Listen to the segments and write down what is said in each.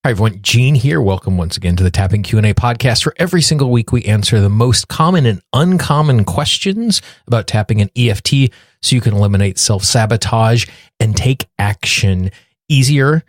Hi everyone, Gene here. Welcome once again to the Tapping Q&A podcast, where every single week we answer the most common and uncommon questions about tapping and EFT so you can eliminate self-sabotage and take action easier.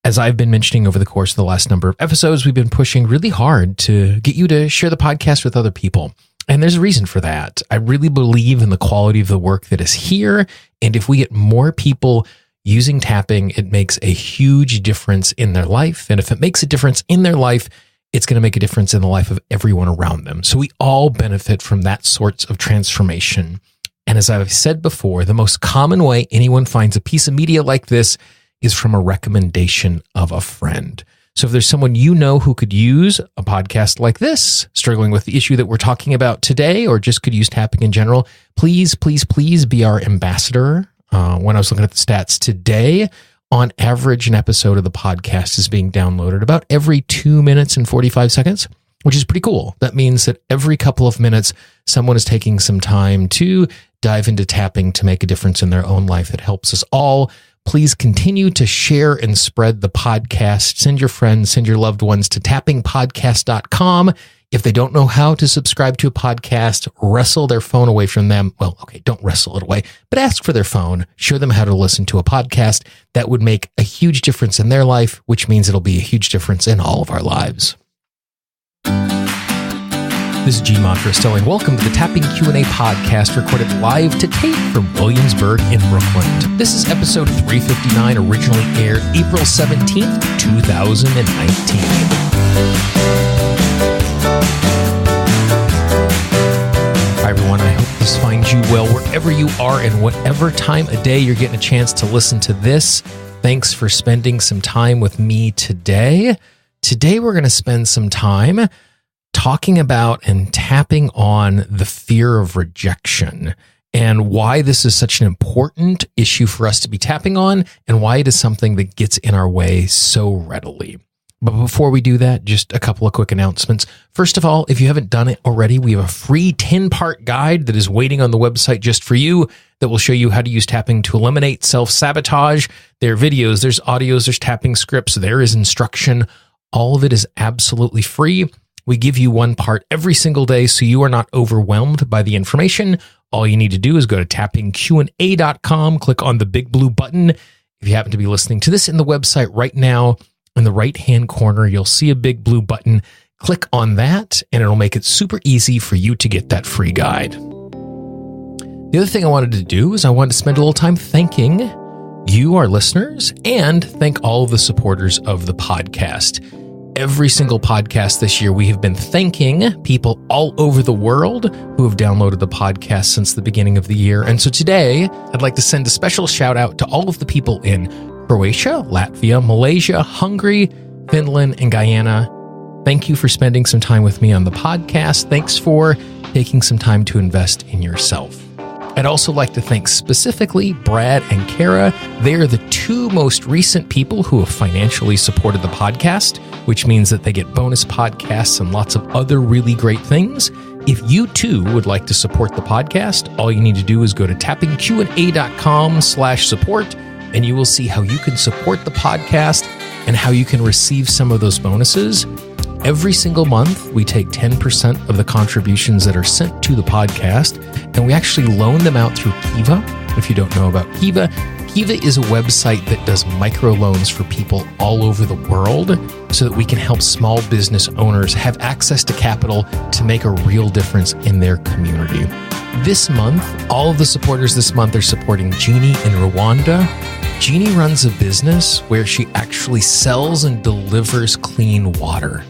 As I've been mentioning over the course of the last number of episodes, we've been pushing really hard to get you to share the podcast with other people. And there's a reason for that. I really believe in the quality of the work that is here. And if we get more people using tapping, it makes a huge difference in their life. And if it makes a difference in their life, it's going to make a difference in the life of everyone around them. So we all benefit from that sorts of transformation. And as I've said before, the most common way anyone finds a piece of media like this is from a recommendation of a friend. So if there's someone you know who could use a podcast like this, struggling with the issue that we're talking about today, or just could use tapping in general, please be our ambassador. When I was looking at the stats today, on average, an episode of the podcast is being downloaded about every 2 minutes and 45 seconds, which is pretty cool. That means that every couple of minutes, someone is taking some time to dive into tapping to make a difference in their own life that helps us all. Please continue to share and spread the podcast. Send your friends, send your loved ones to tappingpodcast.com. If they don't know how to subscribe to a podcast, wrestle their phone away from them. Well, okay, don't wrestle it away, but ask for their phone. Show them how to listen to a podcast. That would make a huge difference in their life, which means it'll be a huge difference in all of our lives. This is Gene Montrose-Stelling. Welcome to the Tapping Q&A podcast, recorded live to tape from Williamsburg in Brooklyn. This is episode 359, originally aired April 17th, 2019. Hi, everyone. I hope this finds you well wherever you are and whatever time of day you're getting a chance to listen to this. Thanks for spending some time with me today. Today, we're going to spend some time talking about and tapping on the fear of rejection and why this is such an important issue for us to be tapping on and why it is something that gets in our way so readily. But before we do that, just a couple of quick announcements. First of all, if you haven't done it already, we have a free 10-part guide that is waiting on the website just for you that will show you how to use tapping to eliminate self-sabotage. There are videos, there's audios, there's tapping scripts, there is instruction. All of it is absolutely free. We give you one part every single day so you are not overwhelmed by the information. All you need to do is go to tappingqa.com, click on the big blue button. If you happen to be listening to this in the website right now, in the right-hand corner, you'll see a big blue button. Click on that, and it'll make it super easy for you to get that free guide. The other thing I wanted to do is I wanted to spend a little time thanking you, our listeners, and thank all of the supporters of the podcast. Every single podcast this year, we have been thanking people all over the world who have downloaded the podcast since the beginning of the year. And so today, I'd like to send a special shout out to all of the people in Croatia, Latvia, Malaysia, Hungary, Finland, and Guyana. Thank you for spending some time with me on the podcast. Thanks for taking some time to invest in yourself. I'd also like to thank specifically Brad and Kara. They are the two most recent people who have financially supported the podcast, which means that they get bonus podcasts and lots of other really great things. If you too would like to support the podcast, all you need to do is go to tappingqa.com/support, and you will see how you can support the podcast and how you can receive some of those bonuses. Every single month, we take 10% of the contributions that are sent to the podcast, and we actually loan them out through Kiva. If you don't know about Kiva, Kiva is a website that does microloans for people all over the world so that we can help small business owners have access to capital to make a real difference in their community. This month, all of the supporters this month are supporting Jeannie in Rwanda. Jeannie runs a business where she actually sells and delivers clean water.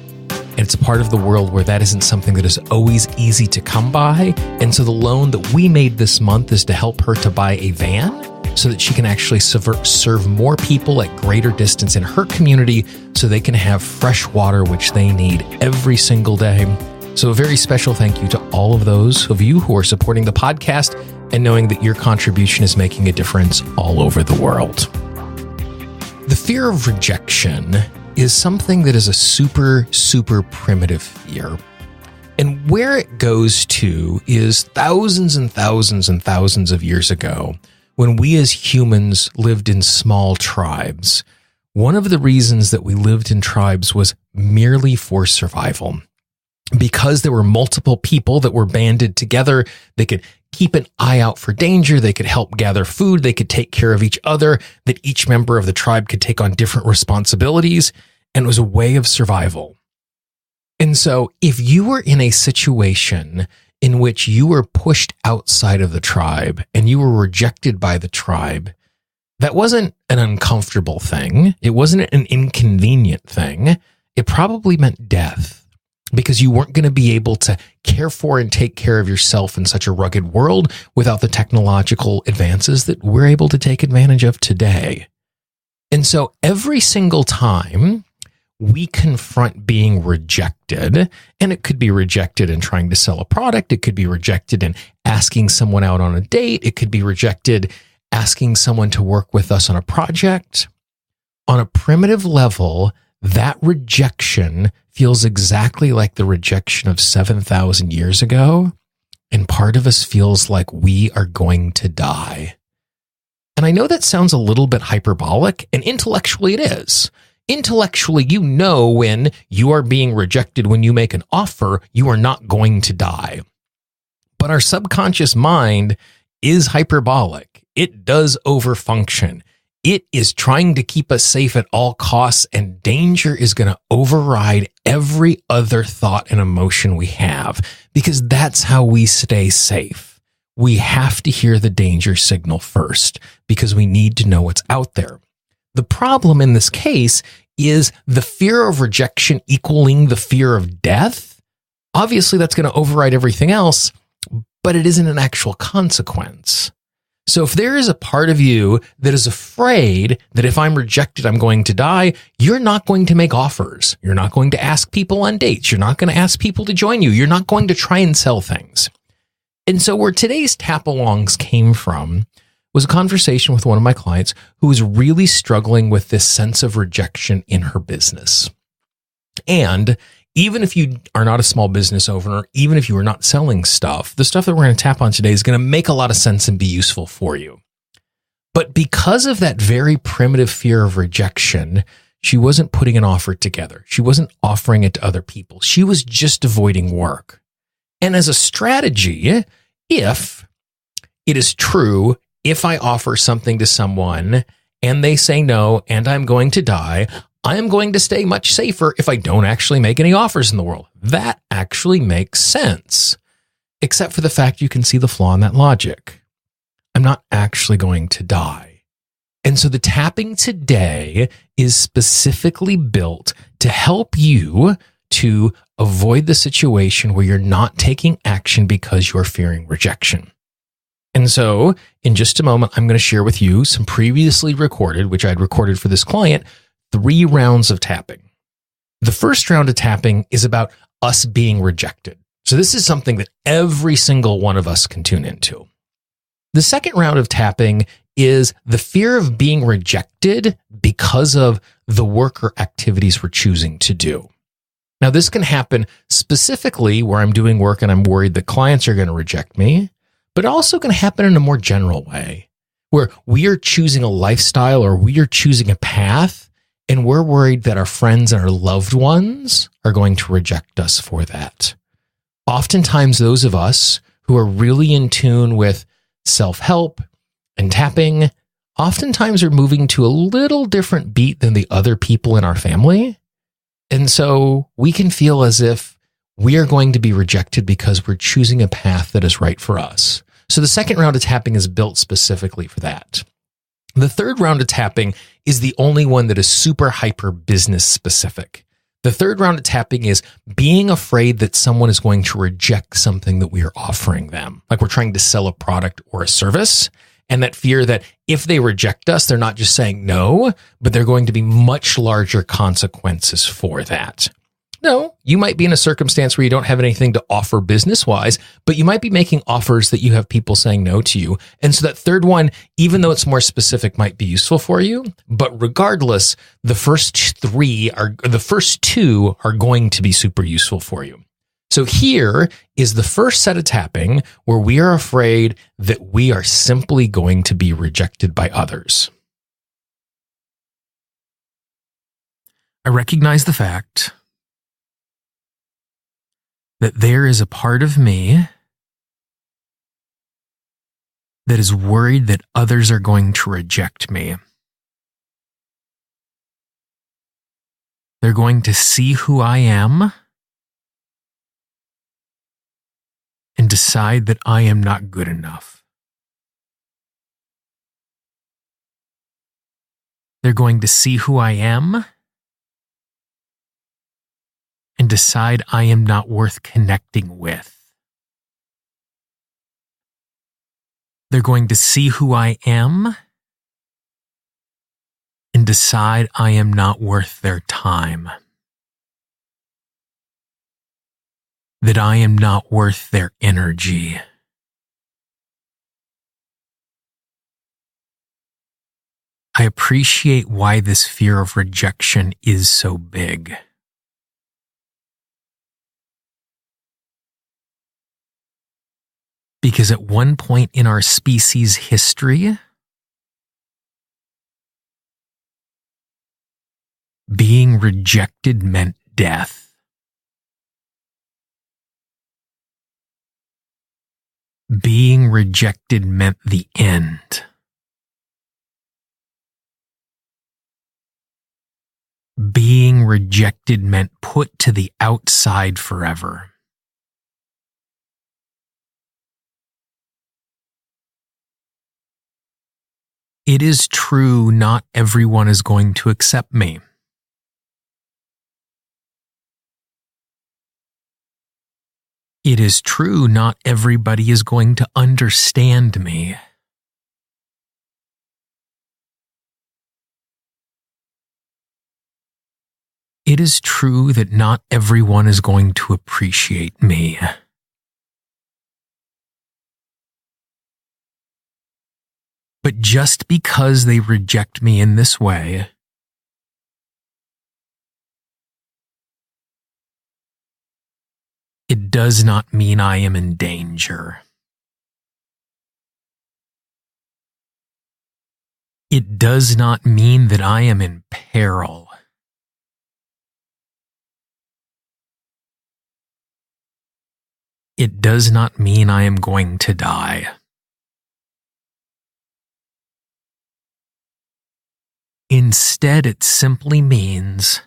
And it's a part of the world where that isn't something that is always easy to come by. And so the loan that we made this month is to help her to buy a van so that she can actually serve more people at greater distance in her community so they can have fresh water, which they need every single day. So a very special thank you to all of those of you who are supporting the podcast and knowing that your contribution is making a difference all over the world. The fear of rejection is something that is a super, super primitive fear. And where it goes to is thousands and thousands and thousands of years ago, when we as humans lived in small tribes, one of the reasons that we lived in tribes was merely for survival. Because there were multiple people that were banded together, they could keep an eye out for danger, they could help gather food, they could take care of each other, that each member of the tribe could take on different responsibilities, and it was a way of survival. And so if you were in a situation in which you were pushed outside of the tribe and you were rejected by the tribe, that wasn't an uncomfortable thing. It wasn't an inconvenient thing. It probably meant death, because you weren't going to be able to care for and take care of yourself in such a rugged world without the technological advances that we're able to take advantage of today. And so every single time we confront being rejected, and it could be rejected in trying to sell a product, it could be rejected in asking someone out on a date, it could be rejected asking someone to work with us on a project. On a primitive level, that rejection feels exactly like the rejection of 7,000 years ago, and part of us feels like we are going to die. And I know that sounds a little bit hyperbolic, and intellectually it is. Intellectually, you know when you are being rejected, when you make an offer, you are not going to die. But our subconscious mind is hyperbolic. It does overfunction. It is trying to keep us safe at all costs, and danger is going to override every other thought and emotion we have, because that's how we stay safe. We have to hear the danger signal first because we need to know what's out there. The problem in this case is the fear of rejection equaling the fear of death. Obviously, that's going to override everything else, but it isn't an actual consequence. So if there is a part of you that is afraid that if I'm rejected, I'm going to die, you're not going to make offers. You're not going to ask people on dates. You're not going to ask people to join you. You're not going to try and sell things. And so where today's tap-alongs came from was a conversation with one of my clients who was really struggling with this sense of rejection in her business. And even if you are not a small business owner, even if you are not selling stuff, the stuff that we're going to tap on today is going to make a lot of sense and be useful for you. But because of that very primitive fear of rejection, she wasn't putting an offer together. She wasn't offering it to other people. She was just avoiding work. And as a strategy, if it is true, if I offer something to someone and they say no and I'm going to die, I am going to stay much safer if I don't actually make any offers in the world. That actually makes sense, except for the fact you can see the flaw in that logic. I'm not actually going to die. And so the tapping today is specifically built to help you to avoid the situation where you're not taking action because you're fearing rejection. And so in just a moment, I'm going to share with you some previously recorded, which I'd recorded for this client, 3 rounds of tapping. The first round of tapping is about us being rejected. So this is something that every single one of us can tune into. The second round of tapping is the fear of being rejected because of the work or activities we're choosing to do. Now, this can happen specifically where I'm doing work and I'm worried that clients are going to reject me, but also can happen in a more general way where we are choosing a lifestyle or we are choosing a path and we're worried that our friends and our loved ones are going to reject us for that. Oftentimes, those of us who are really in tune with self-help and tapping oftentimes are moving to a little different beat than the other people in our family. And so we can feel as if we are going to be rejected because we're choosing a path that is right for us. So the second round of tapping is built specifically for that. The third round of tapping is the only one that is super hyper business specific. The third round of tapping is being afraid that someone is going to reject something that we are offering them. Like we're trying to sell a product or a service, and that fear that if they reject us, they're not just saying no, but they're going to be much larger consequences for that. No, you might be in a circumstance where you don't have anything to offer business-wise, but you might be making offers that you have people saying no to you. And so that third one, even though it's more specific, might be useful for you. But regardless, the first two are going to be super useful for you. So here is the first set of tapping where we are afraid that we are simply going to be rejected by others. I recognize the fact that there is a part of me that is worried that others are going to reject me. They're going to see who I am and decide that I am not good enough. They're going to see who I am and decide I am not worth connecting with. They're going to see who I am and decide I am not worth their time. That I am not worth their energy. I appreciate why this fear of rejection is so big. Because at one point in our species' history, being rejected meant death. Being rejected meant the end. Being rejected meant put to the outside forever. It is true, not everyone is going to accept me. It is true, not everybody is going to understand me. It is true that not everyone is going to appreciate me. But just because they reject me in this way, it does not mean I am in danger. It does not mean that I am in peril. It does not mean I am going to die. Instead, it simply means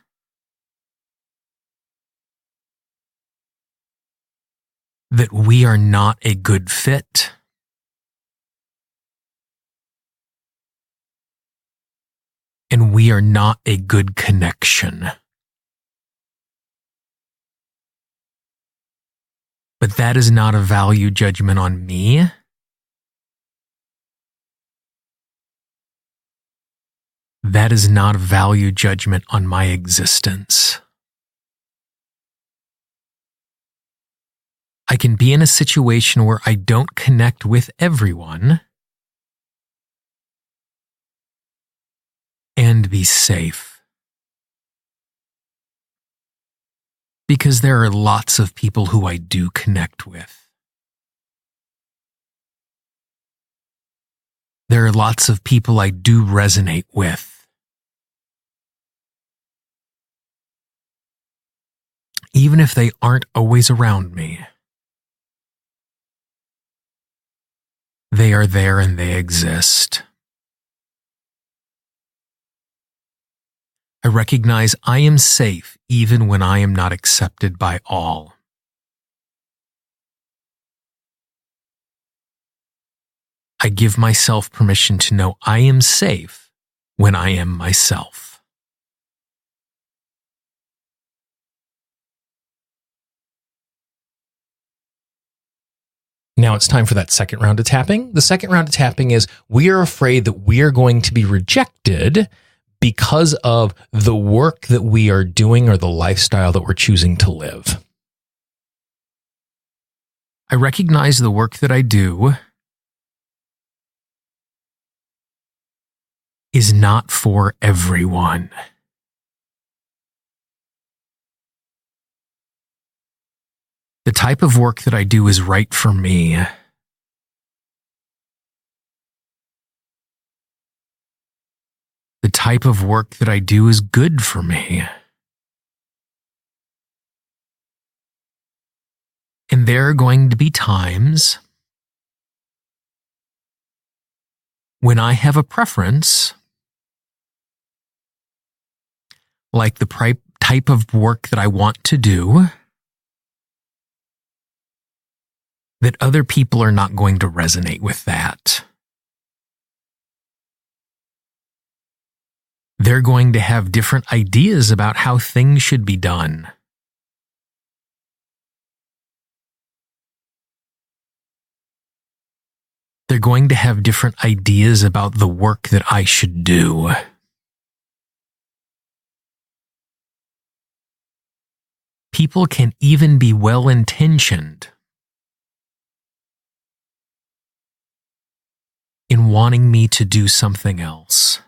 that we are not a good fit, and we are not a good connection. But that is not a value judgment on me. That is not a value judgment on my existence. I can be in a situation where I don't connect with everyone and be safe. Because there are lots of people who I do connect with. There are lots of people I do resonate with. Even if they aren't always around me. They are there and they exist. I recognize I am safe even when I am not accepted by all. I give myself permission to know I am safe when I am myself. Now it's time for that second round of tapping. The second round of tapping is we are afraid that we are going to be rejected because of the work that we are doing or the lifestyle that we're choosing to live. I recognize the work that I do is not for everyone. The type of work that I do is right for me. The type of work that I do is good for me. And there are going to be times when I have a preference, like the type of work that I want to do, that other people are not going to resonate with that. They're going to have different ideas about how things should be done. They're going to have different ideas about the work that I should do. People can even be well-intentioned in wanting me to do something else.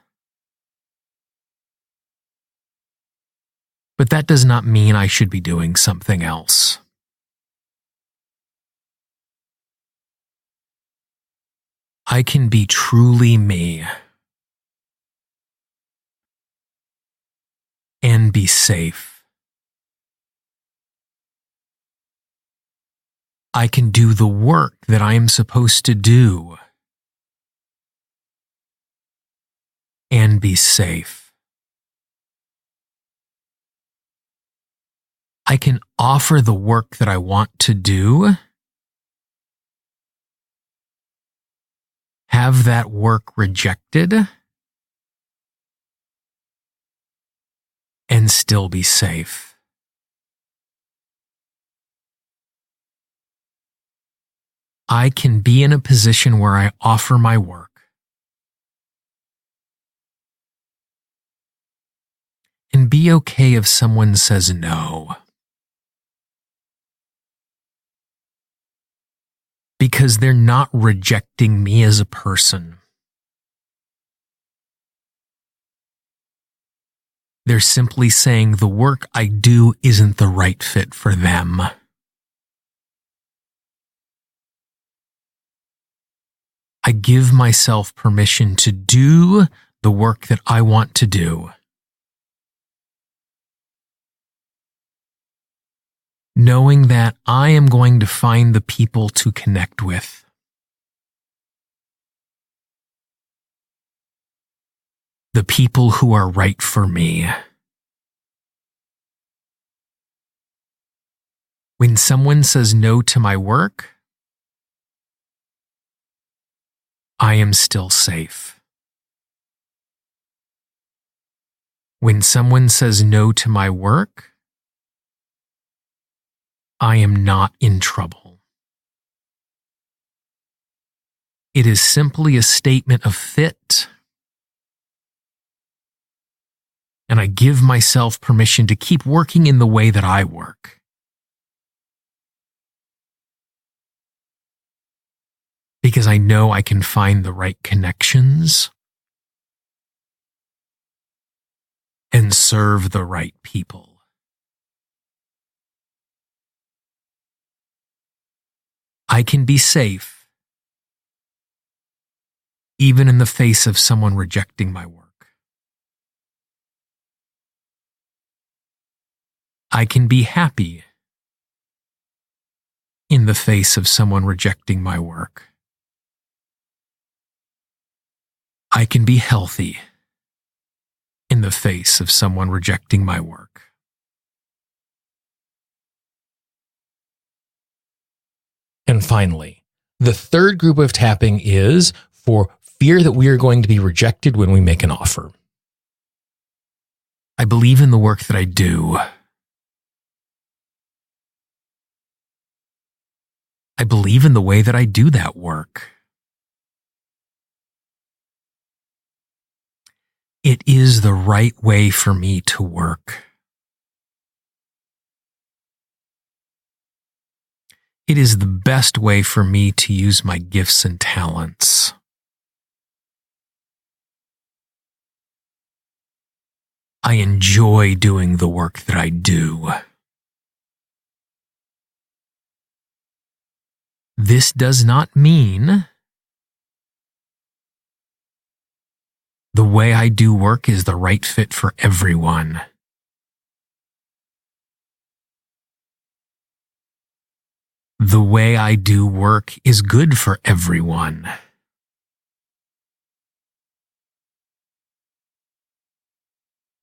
But that does not mean I should be doing something else. I can be truly me and be safe. I can do the work that I am supposed to do and be safe. I can offer the work that I want to do, have that work rejected, and still be safe. I can be in a position where I offer my work and be okay if someone says no. Because they're not rejecting me as a person. They're simply saying the work I do isn't the right fit for them. I give myself permission to do the work that I want to do, knowing that I am going to find the people to connect with. The people who are right for me. When someone says no to my work, I am still safe. When someone says no to my work, I am not in trouble. It is simply a statement of fit, and I give myself permission to keep working in the way that I work. Because I know I can find the right connections and serve the right people. I can be safe even in the face of someone rejecting my work. I can be happy in the face of someone rejecting my work. I can be healthy in the face of someone rejecting my work. And finally, the third group of tapping is for fear that we are going to be rejected when we make an offer. I believe in the work that I do. I believe in the way that I do that work. It is the right way for me to work. It is the best way for me to use my gifts and talents. I enjoy doing the work that I do. This does not mean the way I do work is the right fit for everyone. The way I do work is good for everyone.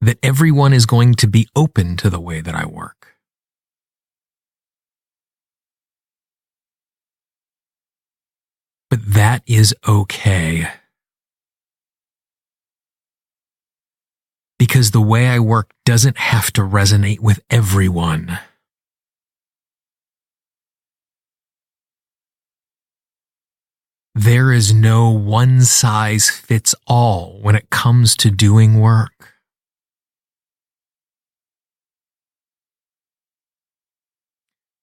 That everyone is going to be open to the way that I work. But that is okay. Because the way I work doesn't have to resonate with everyone. There is no one size fits all when it comes to doing work.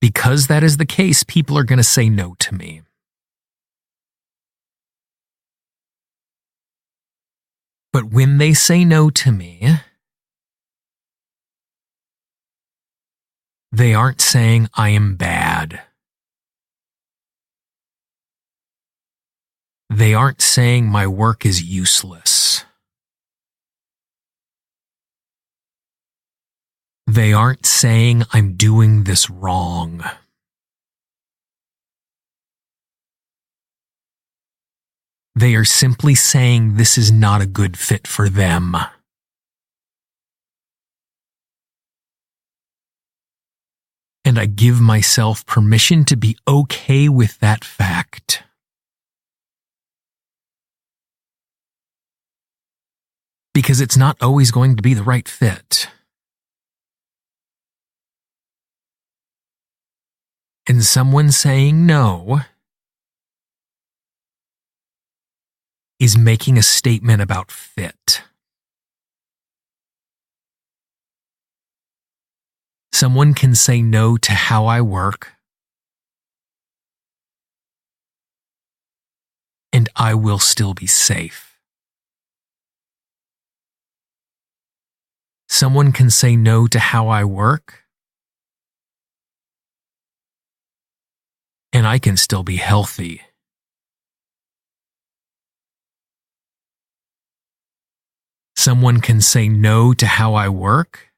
Because that is the case, people are going to say no to me. But when they say no to me, they aren't saying I am bad. They aren't saying my work is useless. They aren't saying I'm doing this wrong. They are simply saying this is not a good fit for them. And I give myself permission to be okay with that fact. Because it's not always going to be the right fit. And someone saying no is making a statement about fit. Someone can say no to how I work, and I will still be safe. Someone can say no to how I work, and I can still be healthy. Someone can say no to how I work,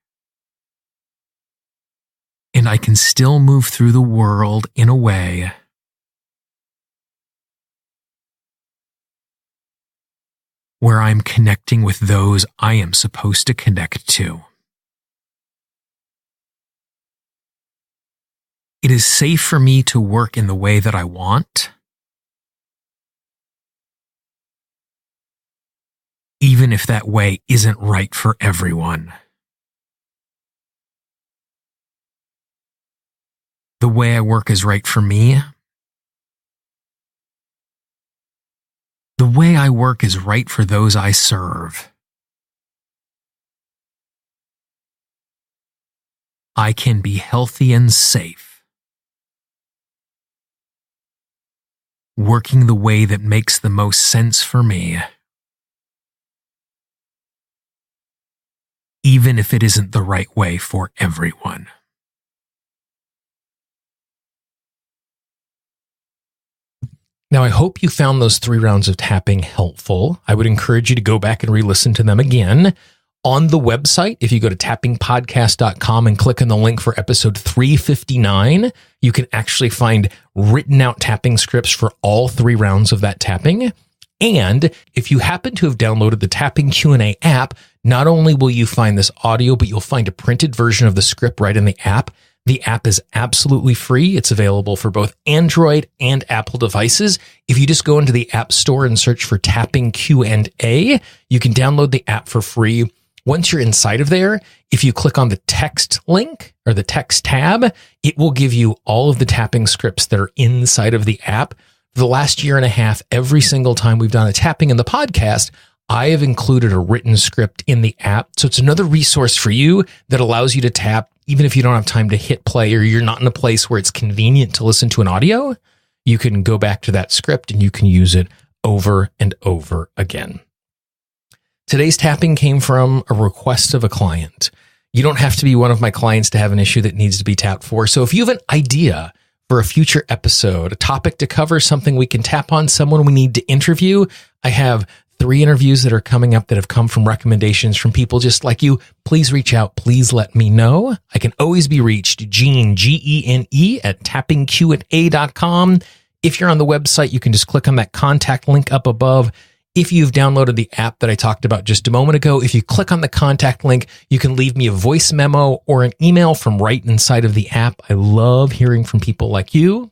and I can still move through the world in a way where I'm connecting with those I am supposed to connect to. It is safe for me to work in the way that I want, even if that way isn't right for everyone. The way I work is right for me. The way I work is right for those I serve. I can be healthy and safe, working the way that makes the most sense for me, even if it isn't the right way for everyone. Now, I hope you found those 3 rounds of tapping helpful. I would encourage you to go back and re-listen to them again. On the website, if you go to tappingpodcast.com and click on the link for episode 359, you can actually find written out tapping scripts for all 3 rounds of that tapping. And if you happen to have downloaded the Tapping Q&A app, not only will you find this audio, but you'll find a printed version of the script right in the app. The app is absolutely free. It's available for both Android and Apple devices. If you just go into the App Store and search for Tapping Q&A, you can download the app for free. Once you're inside of there, if you click on the text link or the text tab, it will give you all of the tapping scripts that are inside of the app. For the last year and a half, every single time we've done a tapping in the podcast, I have included a written script in the app. So it's another resource for you that allows you to tap even if you don't have time to hit play or you're not in a place where it's convenient to listen to an audio. You can go back to that script and you can use it over and over again. Today's tapping came from a request of a client. You don't have to be one of my clients to have an issue that needs to be tapped for. So if you have an idea for a future episode, a topic to cover, something we can tap on, someone we need to interview, I have 3 interviews that are coming up that have come from recommendations from people just like you. Please reach out. Please let me know. I can always be reached, Gene, Gene, at tappingqa.com. If you're on the website, you can just click on that contact link up above. If you've downloaded the app that I talked about just a moment ago, if you click on the contact link, you can leave me a voice memo or an email from right inside of the app. I love hearing from people like you.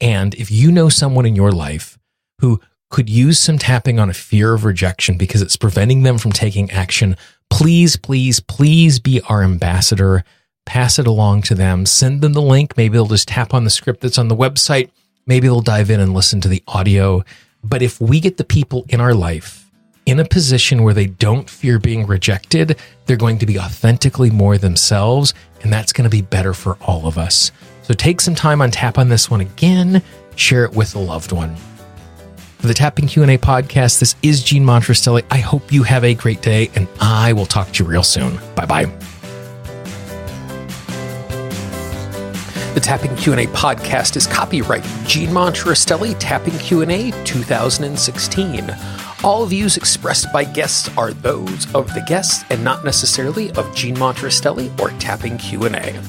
And if you know someone in your life who could use some tapping on a fear of rejection because it's preventing them from taking action, please, please, please be our ambassador. Pass it along to them. Send them the link. Maybe they'll just tap on the script that's on the website. Maybe they'll dive in and listen to the audio. But if we get the people in our life in a position where they don't fear being rejected, they're going to be authentically more themselves, and that's going to be better for all of us. So take some time on Tap on this one again. Share it with a loved one. For the Tapping Q&A podcast, this is Gene Montrestelli. I hope you have a great day, and I will talk to you real soon. Bye-bye. The Tapping Q&A podcast is copyright Gene Montrestelli, Tapping Q&A 2016. All views expressed by guests are those of the guests and not necessarily of Gene Montrestelli or Tapping Q&A.